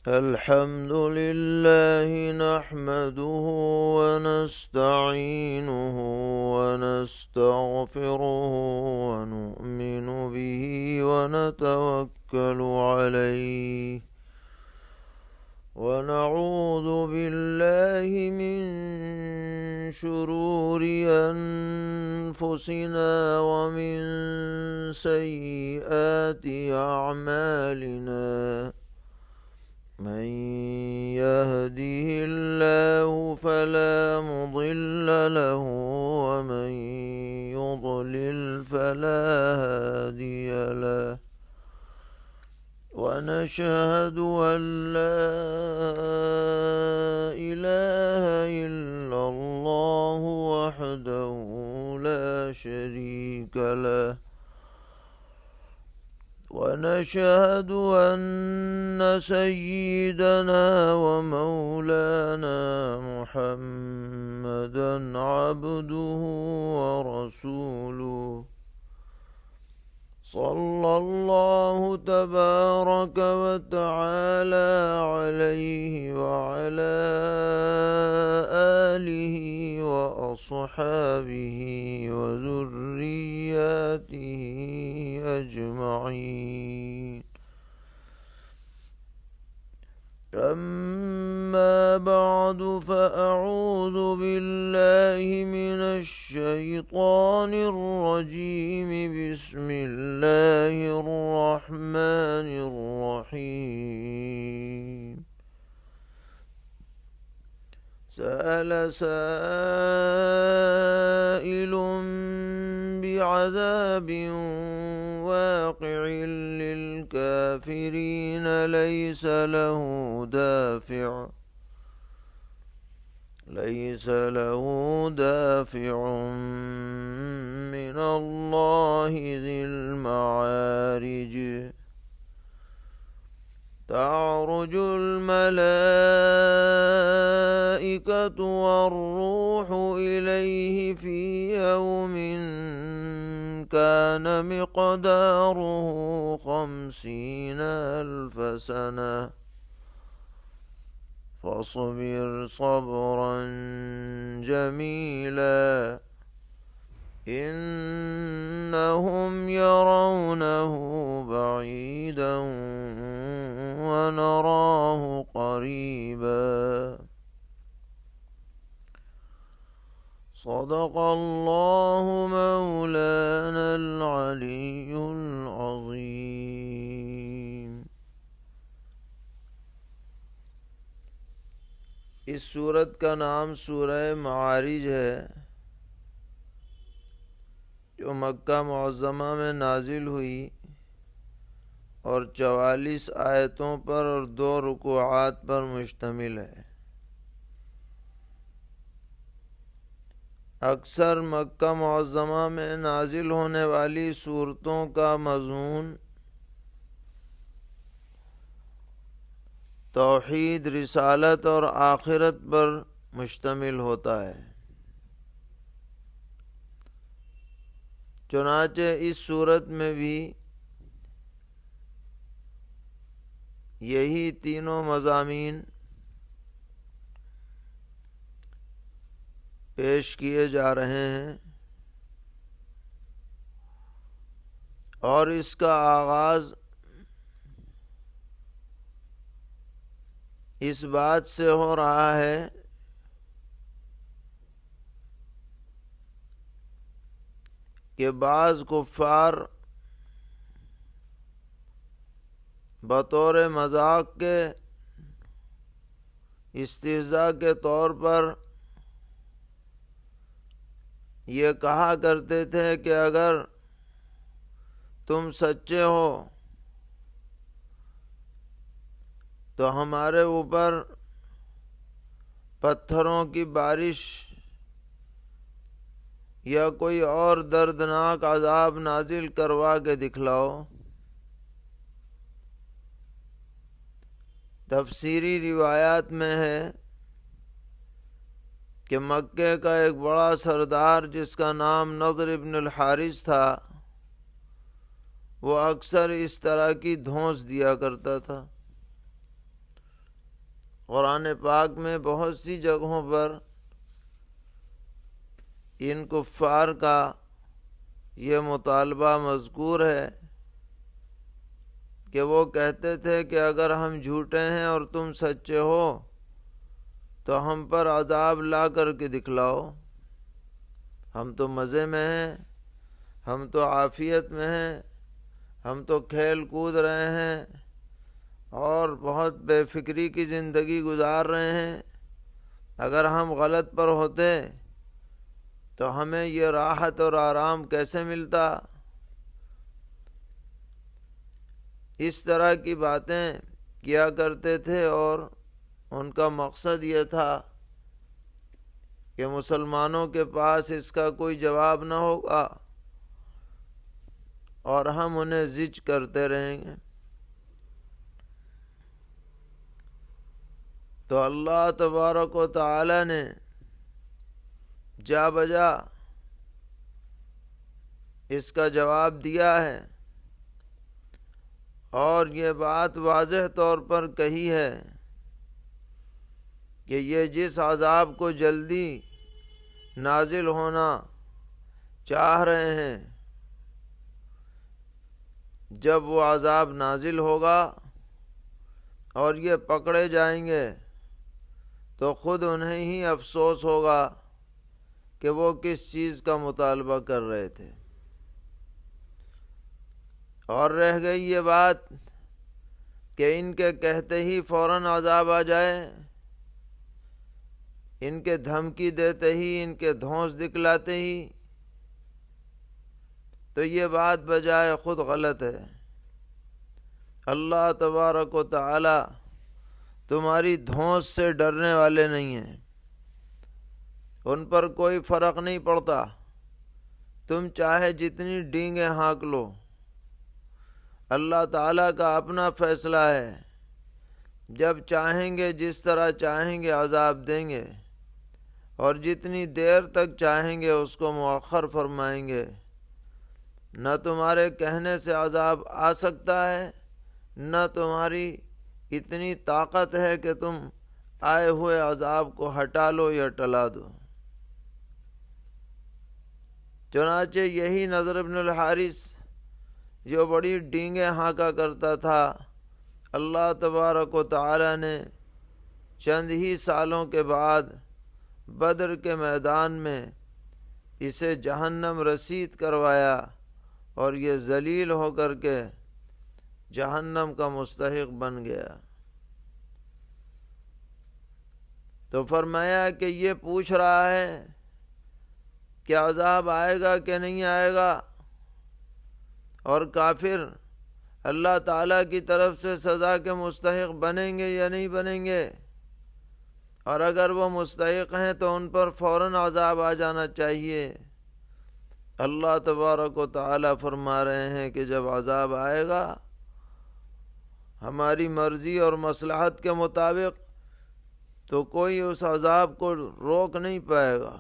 الحمد لله نحمده ونستعينه ونستغفره ونؤمن به ونتوكل عليه ونعوذ بالله من شرور أنفسنا ومن سيئات أعمالنا من يهده الله فلا مضل له ومن يضلل فلا هادي له ونشهد أن لا إله إلا الله وحده لا شريك له ونشهد أن سيدنا ومولانا محمدا عبده ورسوله صلى الله تبارك وتعالى عليه وعلى آله وأصحابه وذرياته أجمعين. أما بعد فأعوذ بالله من الشيطان الرجيم. بسم الله الرحمن الرحيم. سأل سائل بعذاب واقع للكافرين ليس له دافع من الله ذي المعارج. تعرج الملائكة والروح إليه في يوم كان مقداره 50,000 سنة فاصبر صبرا جميلا إنهم يرونه بعيدا ونراه قريبا. صدق الله مولانا العلي العظيم. اس سورت کا نام سورہ معارج ہے، جو مکہ معظمہ میں نازل ہوئی اور 44 آیتوں پر اور 2 رکوعات پر مشتمل ہے۔ اکثر مکہ معظمہ میں نازل ہونے والی صورتوں کا مضمون توحید، رسالت اور آخرت پر مشتمل ہوتا ہے۔ چنانچہ اس صورت میں بھی یہی تینوں مضامین پیش کیے جا رہے ہیں، اور اس کا آغاز اس بات سے ہو رہا ہے کہ بعض کفار بطور مذاق کے، استہزاء کے طور پر یہ کہا کرتے تھے کہ اگر تم سچے ہو تو ہمارے اوپر پتھروں کی بارش یا کوئی اور دردناک عذاب نازل کروا کے دکھلاؤ۔ تفسیری روایات میں ہے کہ مکے کا ایک بڑا سردار جس کا نام نضر ابن الحارث تھا، وہ اکثر اس طرح کی دھونس دیا کرتا تھا۔ قرآن پاک میں بہت سی جگہوں پر ان کفار کا یہ مطالبہ مذکور ہے کہ وہ کہتے تھے کہ اگر ہم جھوٹے ہیں اور تم سچے ہو تو ہم پر عذاب لا کر کے دکھلاؤ، ہم تو مزے میں ہیں، ہم تو عافیت میں ہیں، ہم تو کھیل کود رہے ہیں اور بہت بے فکری کی زندگی گزار رہے ہیں، اگر ہم غلط پر ہوتے تو ہمیں یہ راحت اور آرام کیسے ملتا؟ اس طرح کی باتیں کیا کرتے تھے، اور ان کا مقصد یہ تھا کہ مسلمانوں کے پاس اس کا کوئی جواب نہ ہوگا اور ہم انہیں زج کرتے رہیں گے۔ تو اللہ تبارک و تعالی نے جا بجا اس کا جواب دیا ہے، اور یہ بات واضح طور پر کہی ہے کہ یہ جس عذاب کو جلدی نازل ہونا چاہ رہے ہیں، جب وہ عذاب نازل ہوگا اور یہ پکڑے جائیں گے تو خود انہیں ہی افسوس ہوگا کہ وہ کس چیز کا مطالبہ کر رہے تھے۔ اور رہ گئی یہ بات کہ ان کے کہتے ہی فوراً عذاب آ جائے، ان کے دھمکی دیتے ہی، ان کے دھونس دکھلاتے ہی، تو یہ بات بجائے خود غلط ہے۔ اللہ تبارک و تعالی تمہاری دھونس سے ڈرنے والے نہیں ہیں، ان پر کوئی فرق نہیں پڑتا، تم چاہے جتنی ڈینگیں ہانک لو، اللہ تعالیٰ کا اپنا فیصلہ ہے، جب چاہیں گے جس طرح چاہیں گے عذاب دیں گے، اور جتنی دیر تک چاہیں گے اس کو مؤخر فرمائیں گے۔ نہ تمہارے کہنے سے عذاب آ سکتا ہے، نہ تمہاری اتنی طاقت ہے کہ تم آئے ہوئے عذاب کو ہٹا لو یا ٹلا دو۔ چنانچہ یہی نضر بن الحارث جو بڑی ڈینگیں ہانکا کرتا تھا، اللہ تبارک و تعالی نے چند ہی سالوں کے بعد بدر کے میدان میں اسے جہنم رسید کروایا، اور یہ ذلیل ہو کر کے جہنم کا مستحق بن گیا۔ تو فرمایا کہ یہ پوچھ رہا ہے کہ عذاب آئے گا کہ نہیں آئے گا، اور کافر اللہ تعالیٰ کی طرف سے سزا کے مستحق بنیں گے یا نہیں بنیں گے، اور اگر وہ مستحق ہیں تو ان پر فوراً عذاب آ جانا چاہیے۔ اللہ تبارک و تعالی فرما رہے ہیں کہ جب عذاب آئے گا ہماری مرضی اور مصلحت کے مطابق تو کوئی اس عذاب کو روک نہیں پائے گا،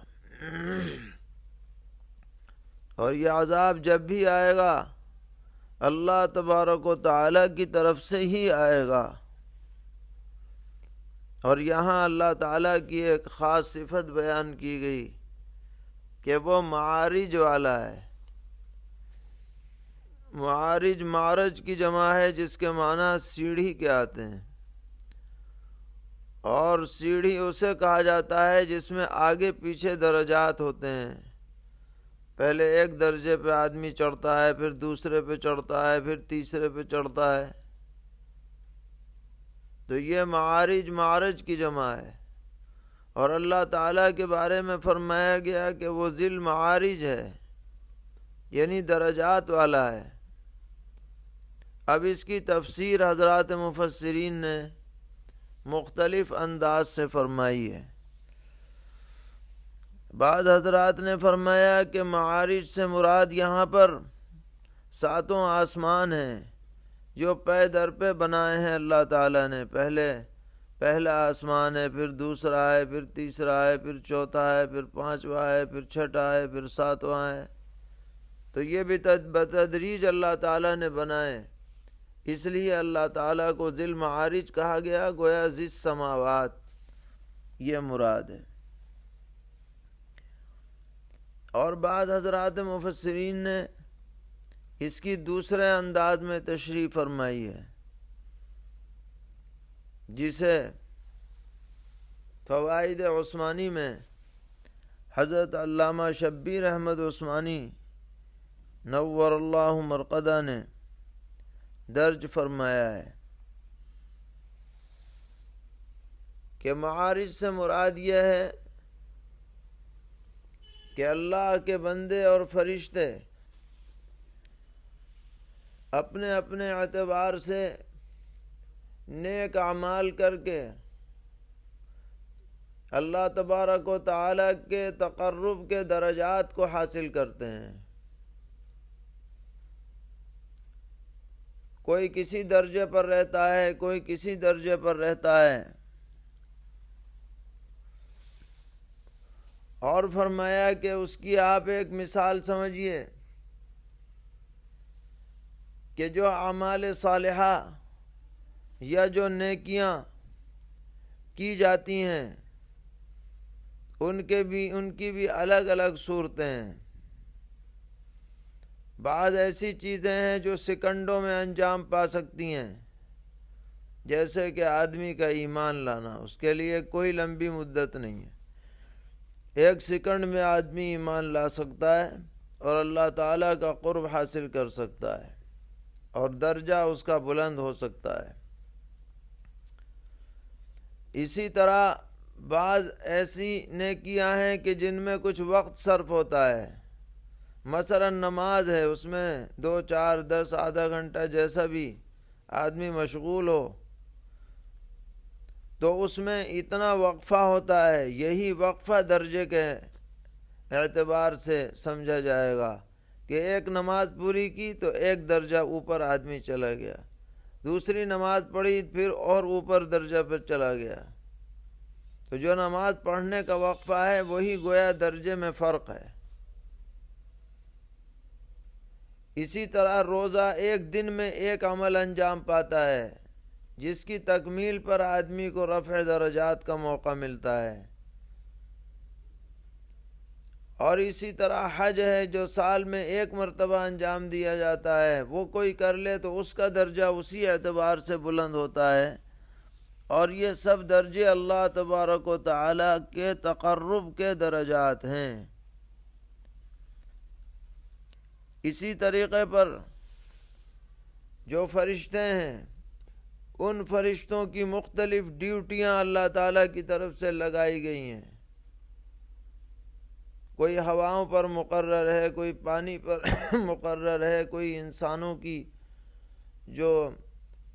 اور یہ عذاب جب بھی آئے گا اللہ تبارک و تعالی کی طرف سے ہی آئے گا۔ اور یہاں اللہ تعالیٰ کی ایک خاص صفت بیان کی گئی کہ وہ معارج والا ہے۔ معارج معرج کی جمع ہے، جس کے معنی سیڑھی کے آتے ہیں، اور سیڑھی اسے کہا جاتا ہے جس میں آگے پیچھے درجات ہوتے ہیں، پہلے ایک درجے پہ آدمی چڑھتا ہے، پھر دوسرے پہ چڑھتا ہے، پھر تیسرے پہ چڑھتا ہے، تو یہ معارج معرج کی جمع ہے۔ اور اللہ تعالیٰ کے بارے میں فرمایا گیا کہ وہ ذی المعارج ہے، یعنی درجات والا ہے۔ اب اس کی تفسیر حضرات مفسرین نے مختلف انداز سے فرمائی ہے۔ بعض حضرات نے فرمایا کہ معارج سے مراد یہاں پر ساتوں آسمان ہیں جو پے در پہ بنائے ہیں اللہ تعالیٰ نے، پہلا آسمان ہے، پھر دوسرا ہے، پھر تیسرا ہے، پھر چوتھا ہے، پھر پانچواں ہے، پھر چھٹا ہے، پھر ساتواں ہے، تو یہ بھی بتدریج اللہ تعالیٰ نے بنائے۔ اس لیے اللہ تعالیٰ کو ذی المعارج کہا گیا، گویا ذی السماوات یہ مراد ہے۔ اور بعض حضرات مفسرین نے اس کی دوسرے انداز میں تشریح فرمائی ہے، جسے فوائد عثمانی میں حضرت علامہ شبیر احمد عثمانی نور اللہ مرقدہ نے درج فرمایا ہے کہ معارج سے مراد یہ ہے کہ اللہ کے بندے اور فرشتے اپنے اپنے اعتبار سے نیک اعمال کر کے اللہ تبارک و تعالیٰ کے تقرب کے درجات کو حاصل کرتے ہیں۔ کوئی کسی درجے پر رہتا ہے، کوئی کسی درجے پر رہتا ہے۔ اور فرمایا کہ اس کی آپ ایک مثال سمجھیے کہ جو اعمال صالحہ یا جو نیکیاں کی جاتی ہیں ان کی بھی الگ الگ صورتیں ہیں۔ بعض ایسی چیزیں ہیں جو سیکنڈوں میں انجام پا سکتی ہیں، جیسے کہ آدمی کا ایمان لانا، اس کے لیے کوئی لمبی مدت نہیں ہے، 1 سیکنڈ میں آدمی ایمان لا سکتا ہے اور اللہ تعالیٰ کا قرب حاصل کر سکتا ہے اور درجہ اس کا بلند ہو سکتا ہے۔ اسی طرح بعض ایسی نیکیاں ہیں کہ جن میں کچھ وقت صرف ہوتا ہے، مثلا نماز ہے، اس میں 2 4 10 آدھا گھنٹہ جیسا بھی آدمی مشغول ہو تو اس میں اتنا وقفہ ہوتا ہے، یہی وقفہ درجے کے اعتبار سے سمجھا جائے گا کہ ایک نماز پوری کی تو 1 درجہ اوپر آدمی چلا گیا، دوسری نماز پڑھی پھر اور اوپر درجہ پر چلا گیا۔ تو جو نماز پڑھنے کا وقفہ ہے وہی گویا درجے میں فرق ہے۔ اسی طرح روزہ 1 دن میں 1 عمل انجام پاتا ہے، جس کی تکمیل پر آدمی کو رفع درجات کا موقع ملتا ہے۔ اور اسی طرح حج ہے جو سال میں 1 مرتبہ انجام دیا جاتا ہے، وہ کوئی کر لے تو اس کا درجہ اسی اعتبار سے بلند ہوتا ہے۔ اور یہ سب درجے اللہ تبارک و تعالیٰ کے تقرب کے درجات ہیں۔ اسی طریقے پر جو فرشتے ہیں ان فرشتوں کی مختلف ڈیوٹیاں اللہ تعالیٰ کی طرف سے لگائی گئی ہیں، کوئی ہواؤں پر مقرر ہے، کوئی پانی پر مقرر ہے، کوئی انسانوں کی جو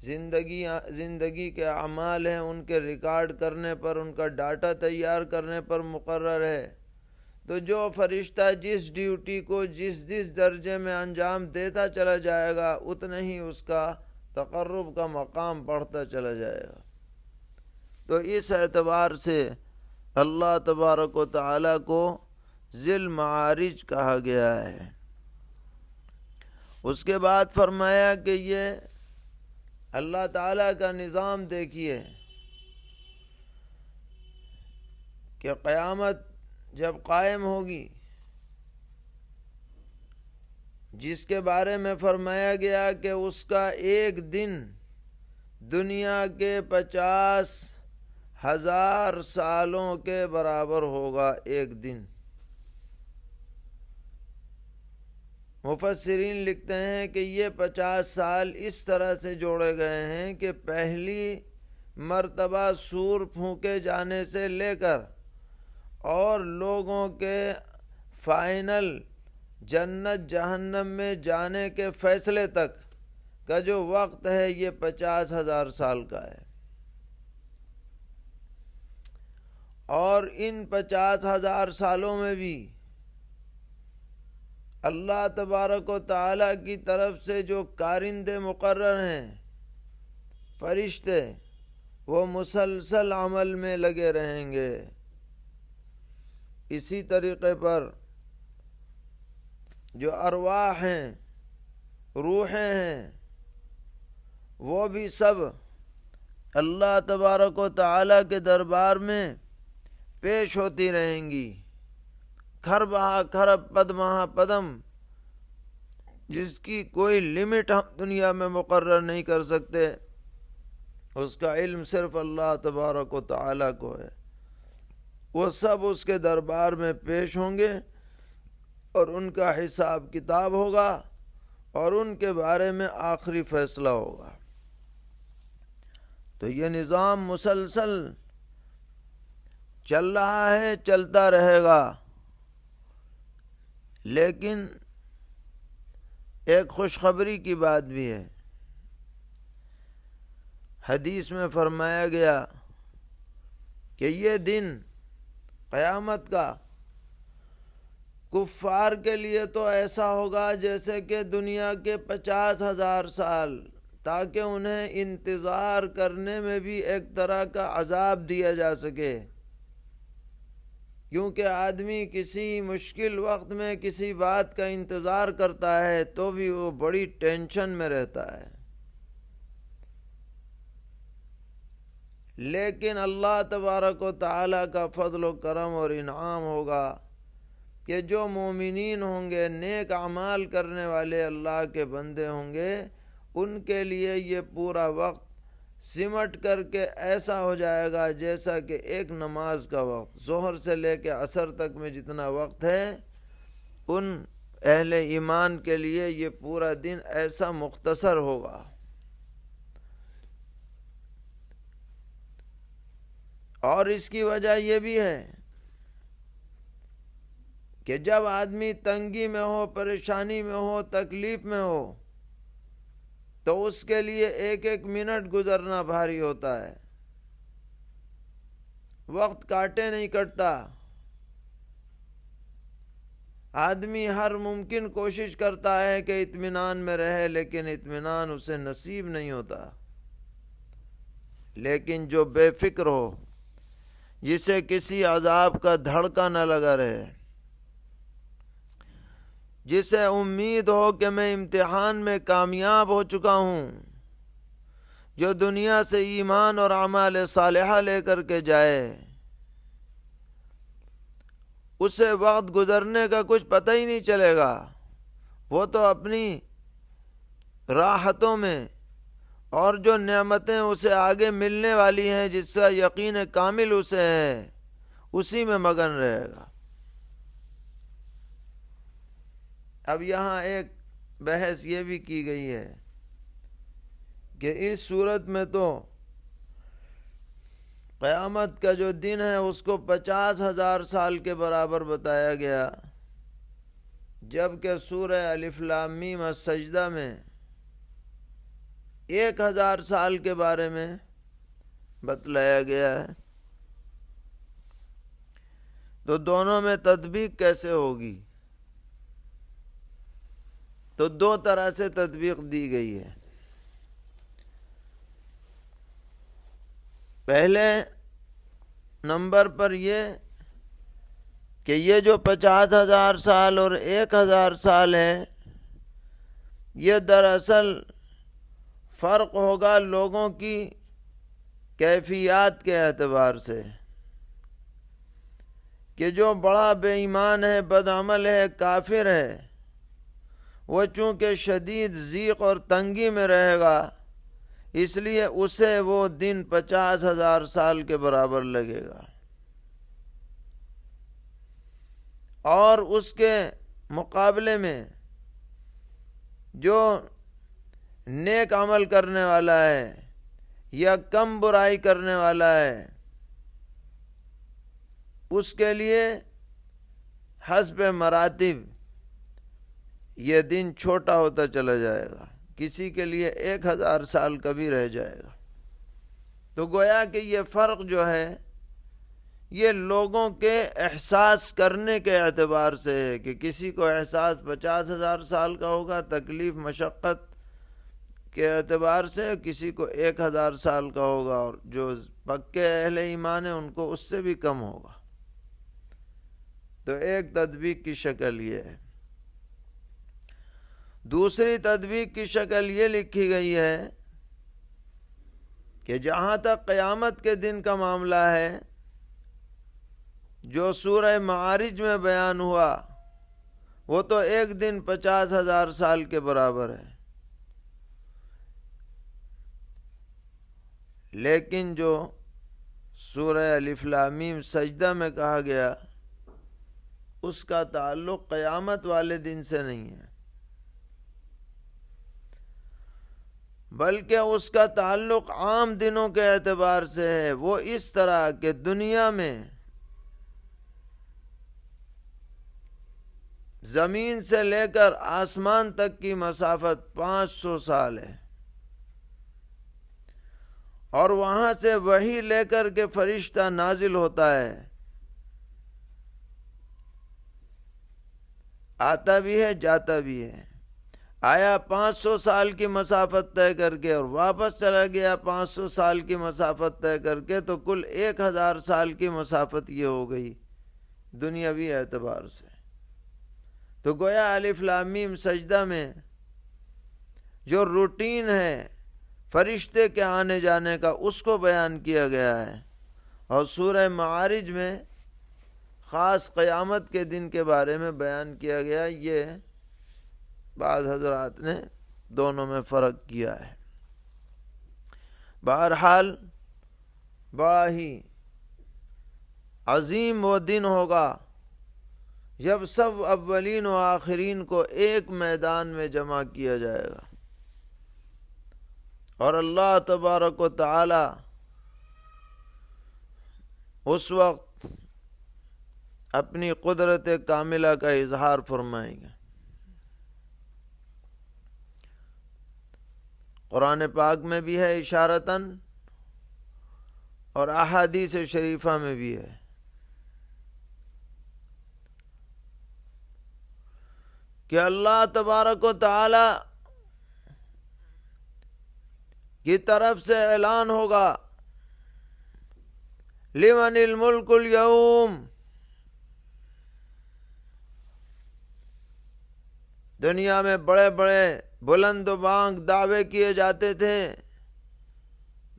زندگی کے اعمال ہیں ان کے ریکارڈ کرنے پر، ان کا ڈاٹا تیار کرنے پر مقرر ہے۔ تو جو فرشتہ جس ڈیوٹی کو جس درجے میں انجام دیتا چلا جائے گا اتنا ہی اس کا تقرب کا مقام بڑھتا چلا جائے گا۔ تو اس اعتبار سے اللہ تبارک و تعالیٰ کو ذی المعارج کہا گیا ہے۔ اس کے بعد فرمایا کہ یہ اللہ تعالیٰ کا نظام دیکھیے کہ قیامت جب قائم ہوگی، جس کے بارے میں فرمایا گیا کہ اس کا 1 دن دنیا کے 50,000 سالوں کے برابر ہوگا۔ 1 دن، مفسرین لکھتے ہیں کہ یہ 50 سال اس طرح سے جوڑے گئے ہیں کہ پہلی مرتبہ سور پھونکے جانے سے لے کر اور لوگوں کے فائنل جنت جہنم میں جانے کے فیصلے تک کا جو وقت ہے یہ 50,000 سال کا ہے۔ اور ان 50,000 سالوں میں بھی اللہ تبارک و تعالیٰ کی طرف سے جو کارندے مقرر ہیں، فرشتے، وہ مسلسل عمل میں لگے رہیں گے۔ اسی طریقے پر جو ارواح ہیں، روحیں ہیں، وہ بھی سب اللہ تبارک و تعالیٰ کے دربار میں پیش ہوتی رہیں گی، کھربہ کھرب پدمہ پدم، جس کی کوئی لمٹ ہم دنیا میں مقرر نہیں کر سکتے، اس کا علم صرف اللہ تبارک و تعالیٰ کو ہے۔ وہ سب اس کے دربار میں پیش ہوں گے اور ان کا حساب کتاب ہوگا اور ان کے بارے میں آخری فیصلہ ہوگا۔ تو یہ نظام مسلسل چل رہا ہے، چلتا رہے گا، لیکن ایک خوشخبری کی بات بھی ہے۔ حدیث میں فرمایا گیا کہ یہ دن قیامت کا کفار کے لیے تو ایسا ہوگا جیسے کہ دنیا کے 50,000 سال، تاکہ انہیں انتظار کرنے میں بھی ایک طرح کا عذاب دیا جا سکے، کیونکہ آدمی کسی مشکل وقت میں کسی بات کا انتظار کرتا ہے تو بھی وہ بڑی ٹینشن میں رہتا ہے، لیکن اللہ تبارک و تعالیٰ کا فضل و کرم اور انعام ہوگا کہ جو مومنین ہوں گے، نیک اعمال کرنے والے اللہ کے بندے ہوں گے، ان کے لیے یہ پورا وقت سمٹ کر کے ایسا ہو جائے گا جیسا کہ ایک نماز کا وقت، ظہر سے لے کے عصر تک میں جتنا وقت ہے، ان اہل ایمان کے لیے یہ پورا دن ایسا مختصر ہوگا۔ اور اس کی وجہ یہ بھی ہے کہ جب آدمی تنگی میں ہو، پریشانی میں ہو، تکلیف میں ہو، تو اس کے لیے ایک ایک منٹ گزرنا بھاری ہوتا ہے، وقت کاٹے نہیں کٹتا، آدمی ہر ممکن کوشش کرتا ہے کہ اطمینان میں رہے، لیکن اطمینان اسے نصیب نہیں ہوتا۔ لیکن جو بے فکر ہو، جسے کسی عذاب کا دھڑکا نہ لگا رہے، جسے امید ہو کہ میں امتحان میں کامیاب ہو چکا ہوں، جو دنیا سے ایمان اور اعمال صالحہ لے کر کے جائے، اسے وقت گزرنے کا کچھ پتہ ہی نہیں چلے گا، وہ تو اپنی راحتوں میں اور جو نعمتیں اسے آگے ملنے والی ہیں، جس کا یقین کامل اسے ہے، اسی میں مگن رہے گا۔ اب یہاں ایک بحث یہ بھی کی گئی ہے کہ اس صورت میں تو قیامت کا جو دن ہے اس کو 50,000 سال کے برابر بتایا گیا، جبکہ سورہ الف لام میم السجدہ میں 1,000 سال کے بارے میں بتلایا گیا ہے۔ تو دونوں میں تطبیق کیسے ہوگی؟ تو دو طرح سے تطبیق دی گئی ہے۔ پہلے نمبر پر یہ کہ یہ جو 50,000 سال اور 1,000 سال ہے، یہ دراصل فرق ہوگا لوگوں کی کیفیات کے اعتبار سے، کہ جو بڑا بے ایمان ہے، بدعمل ہے، کافر ہے، وہ چونکہ شدید ضیق اور تنگی میں رہے گا، اس لیے اسے وہ دن 50,000 سال کے برابر لگے گا، اور اس کے مقابلے میں جو نیک عمل کرنے والا ہے یا کم برائی کرنے والا ہے، اس کے لیے حسب مراتب یہ دن چھوٹا ہوتا چلا جائے گا، کسی کے لیے 1,000 سال کا بھی رہ جائے گا۔ تو گویا کہ یہ فرق جو ہے یہ لوگوں کے احساس کرنے کے اعتبار سے ہے، کہ کسی کو احساس 50,000 سال کا ہوگا تکلیف مشقت کے اعتبار سے، کسی کو 1,000 سال کا ہوگا، اور جو پکے اہل ایمان ہیں ان کو اس سے بھی کم ہوگا۔ تو ایک تطبیق کی شکل یہ ہے۔ دوسری تطبیق کی شکل یہ لکھی گئی ہے کہ جہاں تک قیامت کے دن کا معاملہ ہے، جو سورہ معارج میں بیان ہوا وہ تو ایک دن 50,000 سال کے برابر ہے، لیکن جو سورہ الف لام میم سجدہ میں کہا گیا اس کا تعلق قیامت والے دن سے نہیں ہے، بلکہ اس کا تعلق عام دنوں کے اعتبار سے ہے۔ وہ اس طرح کہ دنیا میں زمین سے لے کر آسمان تک کی مسافت 500 سال ہے، اور وہاں سے وحی لے کر کے فرشتہ نازل ہوتا ہے، آتا بھی ہے جاتا بھی ہے۔ آیا 500 سال کی مسافت طے کر کے اور واپس چلا گیا 500 سال کی مسافت طے کر کے، تو کل 1000 سال کی مسافت یہ ہو گئی دنیاوی اعتبار سے۔ تو گویا الف لام میم سجدہ میں جو روٹین ہے فرشتے کے آنے جانے کا اس کو بیان کیا گیا ہے، اور سورہ معارج میں خاص قیامت کے دن کے بارے میں بیان کیا گیا۔ یہ بعض حضرات نے دونوں میں فرق کیا ہے۔ بہرحال بڑا ہی عظیم وہ دن ہوگا جب سب اولین و آخرین کو ایک میدان میں جمع کیا جائے گا، اور اللہ تبارک و تعالی اس وقت اپنی قدرت کاملہ کا اظہار فرمائیں گے۔ قرآن پاک میں بھی ہے اشارتاً، اور احادیث شریفہ میں بھی ہے کہ اللہ تبارک و تعالی کی طرف سے اعلان ہوگا لمن الملک اليوم۔ دنیا میں بڑے بڑے بلند و بانگ دعوے کیے جاتے تھے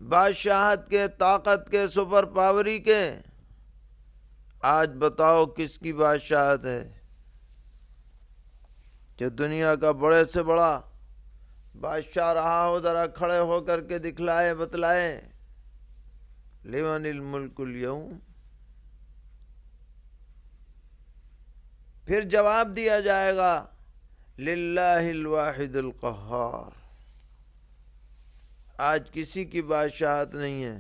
بادشاہت کے، طاقت کے، سپر پاوری کے۔ آج بتاؤ کس کی بادشاہت ہے؟ جو دنیا کا بڑے سے بڑا بادشاہ رہا ہو ذرا کھڑے ہو کر کے دکھلائے، بتلائے لمن الملک اليوم۔ پھر جواب دیا جائے گا للہ الواحد القہار۔ آج کسی کی بادشاہت نہیں ہے،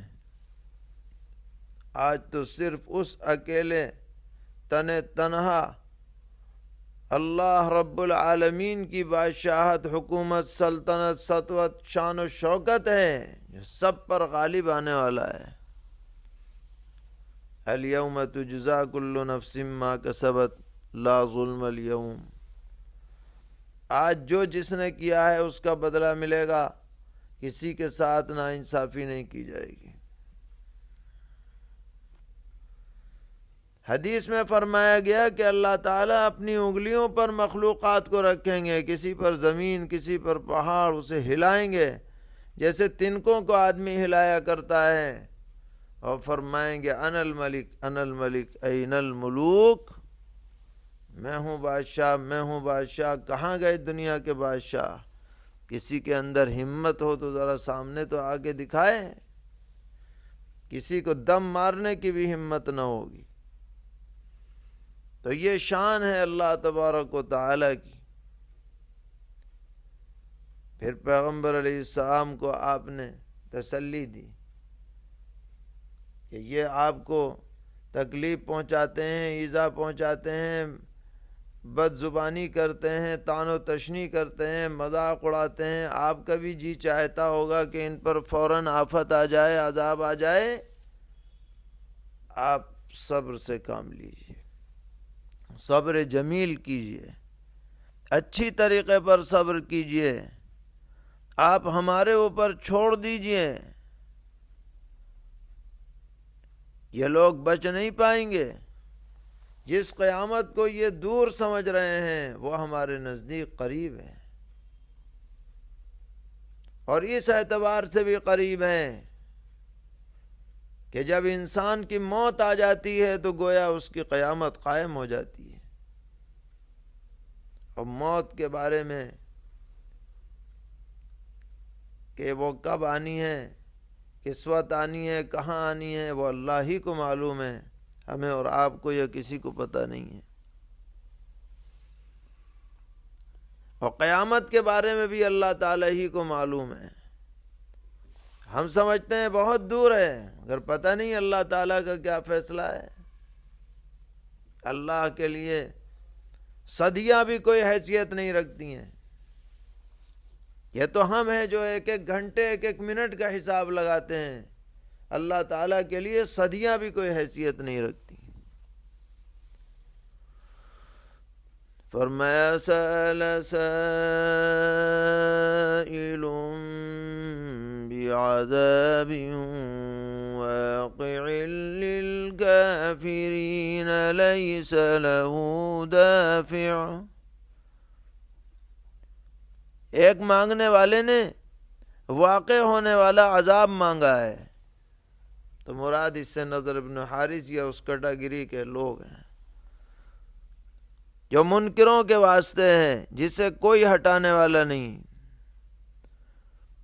آج تو صرف اس اکیلے تنہا اللہ رب العالمین کی بادشاہت، حکومت، سلطنت، سطوت، شان و شوکت ہے جو سب پر غالب آنے والا ہے۔ الیوم تجزا کل نفس ما کسبت لا ظلم اليوم۔ آج جو جس نے کیا ہے اس کا بدلہ ملے گا، کسی کے ساتھ ناانصافی نہیں کی جائے گی۔ حدیث میں فرمایا گیا کہ اللہ تعالیٰ اپنی انگلیوں پر مخلوقات کو رکھیں گے، کسی پر زمین، کسی پر پہاڑ، اسے ہلائیں گے جیسے تنکوں کو آدمی ہلایا کرتا ہے، اور فرمائیں گے انا الملک انا الملک این الملوک، میں ہوں بادشاہ، میں ہوں بادشاہ۔ کہاں گئے دنیا کے بادشاہ؟ کسی کے اندر ہمت ہو تو ذرا سامنے تو آگے دکھائے۔ کسی کو دم مارنے کی بھی ہمت نہ ہوگی۔ تو یہ شان ہے اللہ تبارک و تعالی کی۔ پھر پیغمبر علیہ السلام کو آپ نے تسلی دی کہ یہ آپ کو تکلیف پہنچاتے ہیں، ایذا پہنچاتے ہیں، بد زبانی کرتے ہیں، طعن و تشنیع کرتے ہیں، مذاق اڑاتے ہیں، آپ کا بھی جی چاہتا ہوگا کہ ان پر فوراً آفت آ جائے، عذاب آ جائے۔ آپ صبر سے کام لیجیے، صبر جمیل کیجیے، اچھی طریقے پر صبر کیجیے، آپ ہمارے اوپر چھوڑ دیجیے۔ یہ لوگ بچ نہیں پائیں گے۔ جس قیامت کو یہ دور سمجھ رہے ہیں وہ ہمارے نزدیک قریب ہے، اور اس اعتبار سے بھی قریب ہے کہ جب انسان کی موت آ جاتی ہے تو گویا اس کی قیامت قائم ہو جاتی ہے۔ اور موت کے بارے میں کہ وہ کب آنی ہے، کس وقت آنی ہے، کہاں آنی ہے، وہ اللہ ہی کو معلوم ہے، ہمیں اور آپ کو یا کسی کو پتہ نہیں ہے۔ اور قیامت کے بارے میں بھی اللہ تعالیٰ ہی کو معلوم ہے۔ ہم سمجھتے ہیں بہت دور ہے، اگر پتہ نہیں اللہ تعالیٰ کا کیا فیصلہ ہے۔ اللہ کے لیے صدیاں بھی کوئی حیثیت نہیں رکھتی ہیں۔ یہ تو ہم ہیں جو ایک ایک گھنٹے ایک ایک منٹ کا حساب لگاتے ہیں، اللہ تعالیٰ کے لیے صدیاں بھی کوئی حیثیت نہیں رکھتی۔ فرمایا سأل سائل بعذاب واقع للكافرين ليس له دافع۔ ایک مانگنے والے نے واقع ہونے والا عذاب مانگا ہے، تو مراد اس سے نضر بن حارث یا اس کیٹیگری کے لوگ ہیں جو منکروں کے واسطے ہیں، جسے کوئی ہٹانے والا نہیں۔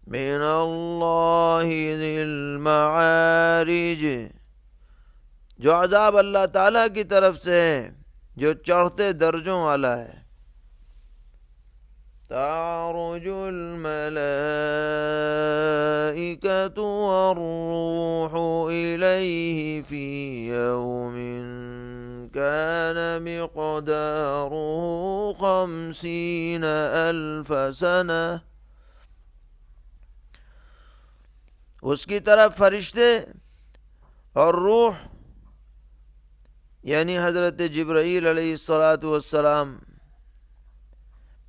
من اللہ ذی المعارج، جو عذاب اللہ تعالیٰ کی طرف سے ہے جو چڑھتے درجوں والا ہے۔ تعرج الملائکۃ والروح الیہ فی یوم كان مقداره 50,000 سنة۔ اس کی طرف فرشتے اور روح یعنی حضرت جبرائیل علیہ السلام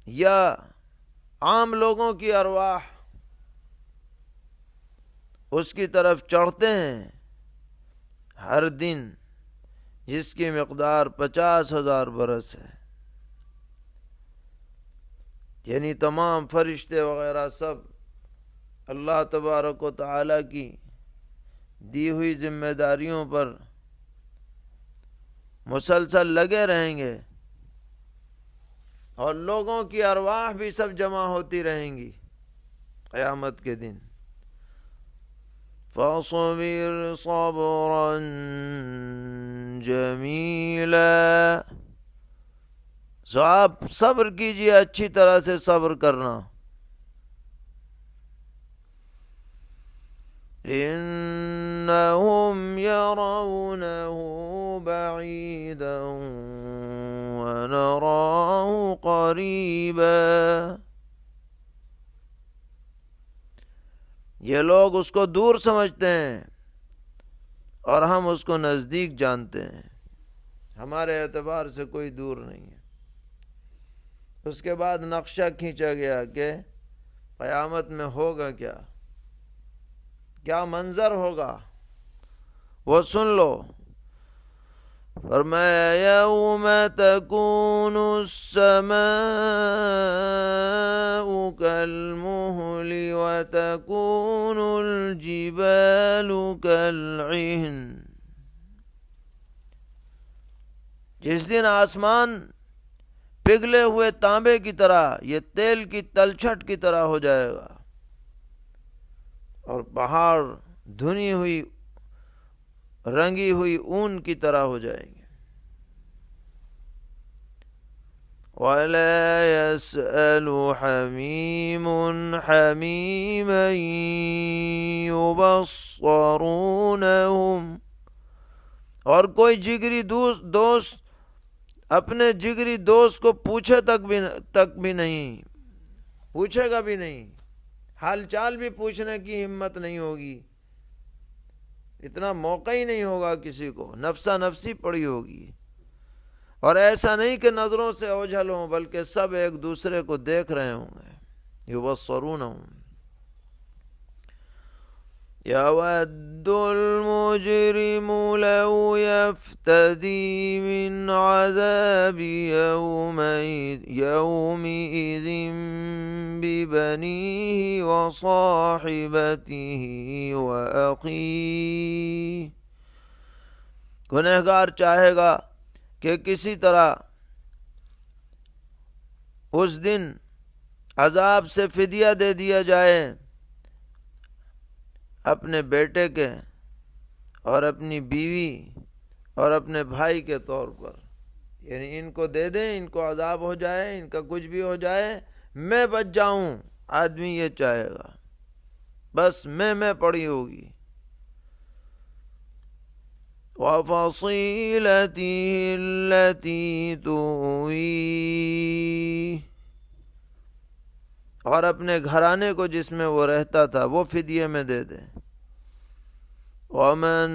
یا عام لوگوں کی ارواح اس کی طرف چڑھتے ہیں ہر دن، جس کی مقدار 50,000 برس ہے۔ یعنی تمام فرشتے وغیرہ سب اللہ تبارک و تعالیٰ کی دی ہوئی ذمہ داریوں پر مسلسل لگے رہیں گے، اور لوگوں کی ارواح بھی سب جمع ہوتی رہیں گی قیامت کے دن۔ فَاصْبِرْ صَبْرًا جَمِيلًا، سو آپ صبر کیجئے، اچھی طرح سے صبر کرنا۔ إِنَّهُمْ يَرَوْنَهُ بَعِيدًا وَنَرَاهُ قَرِيبًا، یہ لوگ اس کو دور سمجھتے ہیں اور ہم اس کو نزدیک جانتے ہیں، ہمارے اعتبار سے کوئی دور نہیں ہے۔ اس کے بعد نقشہ کھینچا گیا کہ قیامت میں ہوگا کیا منظر ہوگا، وہ سن لو۔ فرمایا یوم تکون السماء کالمہل وتکون الجبال کالعہن، جس دن آسمان پگھلے ہوئے تانبے کی طرح، یہ تیل کی تلچھٹ کی طرح ہو جائے گا، اور پہاڑ دھنی ہوئی رنگی ہوئی اون کی طرح ہو جائیں گے۔ وَلَا يَسْأَلُ حَمِيمٌ حَمِيمًا يُبَصَّرُونَهُمْ، اور کوئی جگری دوست اپنے جگری دوست کو پوچھے تک بھی نہیں، پوچھے گا بھی نہیں، حال چال بھی پوچھنے کی ہمت نہیں ہوگی، اتنا موقع ہی نہیں ہوگا کسی کو، نفسا نفسی پڑی ہوگی۔ اور ایسا نہیں کہ نظروں سے اوجھل ہوں، بلکہ سب ایک دوسرے کو دیکھ رہے ہوں گے۔ یبصرونہم، يود المجرم لو يفتدي من عذاب يومئذ ببنيه وصاحبته وأخيه. گنہگار چاہے گا کہ کسی طرح اس دن عذاب سے فدیہ دے دیا جائے اپنے بیٹے کے اور اپنی بیوی اور اپنے بھائی کے طور پر، یعنی ان کو دے دیں، ان کو عذاب ہو جائے، ان کا کچھ بھی ہو جائے، میں بچ جاؤں. آدمی یہ چاہے گا، بس میں پڑی ہوگی. وَفَصِيلَتِهِ الَّتِي تُؤْوِيهِ، اور اپنے گھرانے کو جس میں وہ رہتا تھا وہ فدیے میں دے دے. وَمَن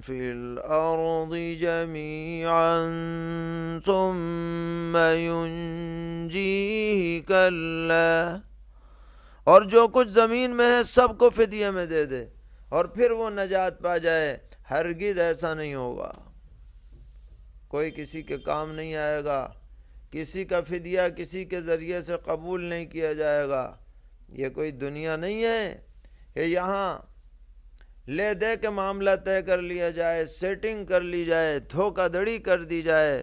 فِي الْأَرْضِ جَمِيعًا ثُمَّ يُنْجِيهِ كَلَّا، اور جو کچھ زمین میں ہے سب کو فدیے میں دے دے اور پھر وہ نجات پا جائے. ہرگز ایسا نہیں ہوگا، کوئی کسی کے کام نہیں آئے گا، کسی کا فدیہ کسی کے ذریعے سے قبول نہیں کیا جائے گا. یہ کوئی دنیا نہیں ہے کہ یہاں لے دے کے معاملہ طے کر لیا جائے، سیٹنگ کر لی جائے، دھوکہ دھڑی کر دی جائے.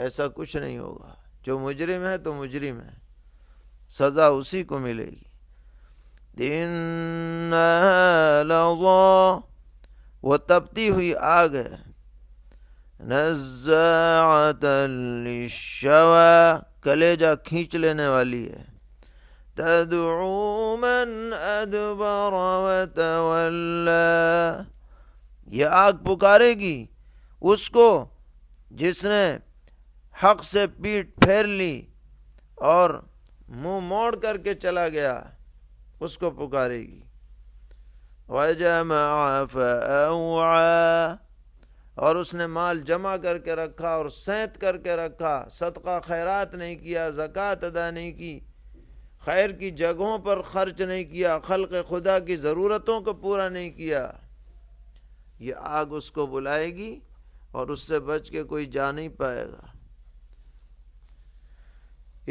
ایسا کچھ نہیں ہوگا. جو مجرم ہے تو مجرم ہے، سزا اسی کو ملے گی. إِنَّهَا لَظَىٰ، وہ تپتی ہوئی آگ ہے. نَزَّاعَةً لِلشَّوَىٰ، کلیجہ کھینچ لینے والی ہے. تَدْعُو مَنْ أَدْبَرَ وَتَوَلَّىٰ، یہ آگ پکارے گی اس کو جس نے حق سے پیٹھ پھیر لی اور منہ موڑ کر کے چلا گیا، اس کو پکارے گی. وَجَمَعَ فَأَوْعَىٰ، اور اس نے مال جمع کر کے رکھا اور سینت کر کے رکھا، صدقہ خیرات نہیں کیا، زکوٰۃ ادا نہیں کی، خیر کی جگہوں پر خرچ نہیں کیا، خلق خدا کی ضرورتوں کو پورا نہیں کیا. یہ آگ اس کو بلائے گی اور اس سے بچ کے کوئی جا نہیں پائے گا.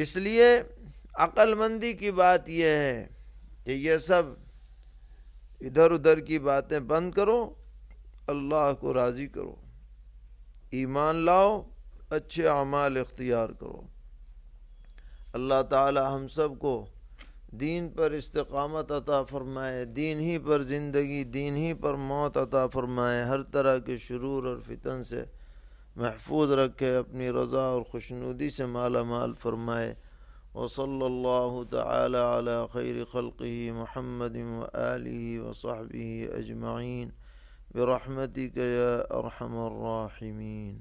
اس لیے عقل مندی کی بات یہ ہے کہ یہ سب ادھر ادھر کی باتیں بند کرو، اللہ کو راضی کرو، ایمان لاؤ، اچھے اعمال اختیار کرو. اللہ تعالی ہم سب کو دین پر استقامت عطا فرمائے، دین ہی پر زندگی، دین ہی پر موت عطا فرمائے، ہر طرح کے شرور اور فتن سے محفوظ رکھے، اپنی رضا اور خوشنودی سے مالا مال فرمائے. وصلی اللہ تعالی علی خیر خلقہ محمد وآلہ وصحبہ اجمعین برحمتک یا ارحم الراحمین.